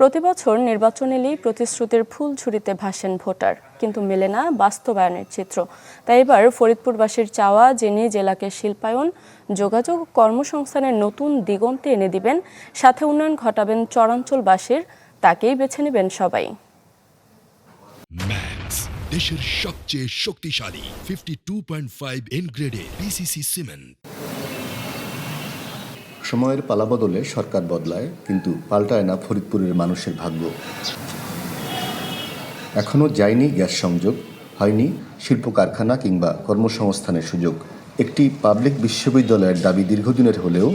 প্রতিবছর নির্বাচন এলেই প্রতিশ্রুতির ফুলঝুরিতে ভাসেন ভোটার, কিন্তু মেলে না বাস্তবায়নের চিত্র। তাই এবার ফরিদপুরবাসীর চাওয়া, যিনি জেলাকে শিল্পায়ন, যোগাযোগ, কর্মসংস্থানের নতুন দিগন্তে এনে দিবেন, সাথে উন্নয়ন ঘটাবেন চরাঞ্চলবাসীর, তাকেই বেছে নেবেন সবাই। ম্যাক্স, দেশের সবচেয়ে শক্তিশালী 52.5 এন গ্রেডের পিসিসি সিমেন্ট। সময়ের পালাবদলে সরকার বদলায়, কিন্তু পাল্টায় না ফরিদপুরের মানুষের ভাগ্য। এখনও যায়নি গ্যাস সংযোগ, হয়নি শিল্প কারখানা কিংবা কর্মসংস্থানের সুযোগ। একটি পাবলিক বিশ্ববিদ্যালয়ের দাবি দীর্ঘদিনের হলেও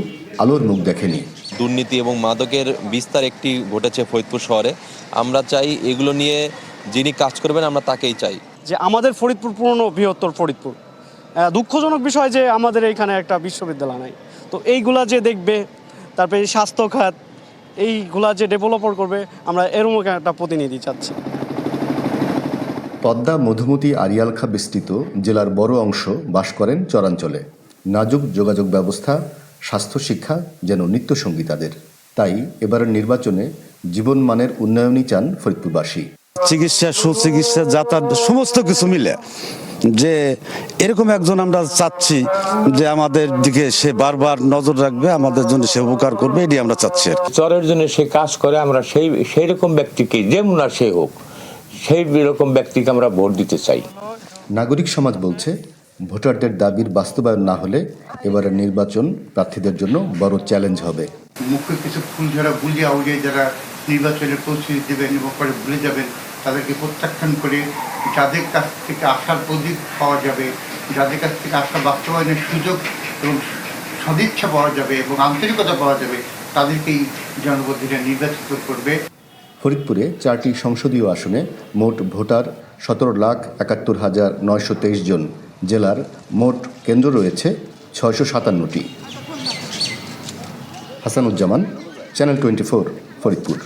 আলোর মুখ দেখেনি। দুর্নীতি এবং মাদকের বিস্তার একটি ঘটেছে ফরিদপুর শহরে। আমরা চাই এগুলো নিয়ে যিনি কাজ করবেন আমরা তাকেই চাই। যে আমাদের ফরিদপুর পুরনো বৃহত্তর ফরিদপুর, দুঃখজনক বিষয় যে আমাদের এখানে একটা বিশ্ববিদ্যালয় নাই। তো এইগুলা যে দেখবে, তারপরে স্বাস্থ্য খাত, এইগুলা যে ডেভেলপার করবে, আমরা এরকম একটা প্রতিনিধি চাচ্ছি। পদ্মা, মধুমতি, আড়িয়ালখা বিস্তৃত জেলার বড় অংশ বাস করেন চরাঞ্চলে। নাজুক যোগাযোগ ব্যবস্থা, স্বাস্থ্য, শিক্ষা যেন নিত্যসঙ্গী তাদের। তাই এবারের নির্বাচনে জীবনমানের উন্নয়নই চান ফরিদপুরবাসী। চিকিৎসা, সুচিকিৎসা, যাতায়াত, সমস্ত কিছু মিলে যে এরকম একজন আমরা চাচ্ছি যে আমাদের দিকে সে বারবার নজর রাখবে, আমাদের জন্য সে উপকার করবে, এটি আমরা চাচ্ছি। চরের জন্য সে কাজ করে, আমরা সেই রকম ব্যক্তিকে, যেমন আর সে হোক, সেই রকম ব্যক্তিকে আমরা ভোট দিতে চাই। নাগরিক সমাজ বলছে, ভোটারদের দাবির বাস্তবায়ন না হলে এবারের নির্বাচন প্রার্থীদের জন্য বড় চ্যালেঞ্জ হবে। মুখে কিছু ফুলঝরা বুলিয়া উড়িয়ে যারা নির্বাচনে প্রস্তুতি দেবেন এবং পরে ভুলে যাবেন, তাদেরকে প্রত্যাখ্যান করে যাদের কাছ থেকে আশার প্রদীপ পাওয়া যাবে, যাদের কাছ থেকে আশা বাস্তবায়নের সুযোগ এবং সদিচ্ছা পাওয়া যাবে এবং আন্তরিকতা পাওয়া যাবে, তাদেরকেই জনপ্রতিনিধিরা নির্বাচিত করবে। ফরিদপুরে 4টি সংসদীয় আসনে মোট ভোটার 17,71,923 জন। জেলার মোট কেন্দ্র রয়েছে 657টি। হাসানুজ্জামান, চ্যানেল 24, ফরিদপুর।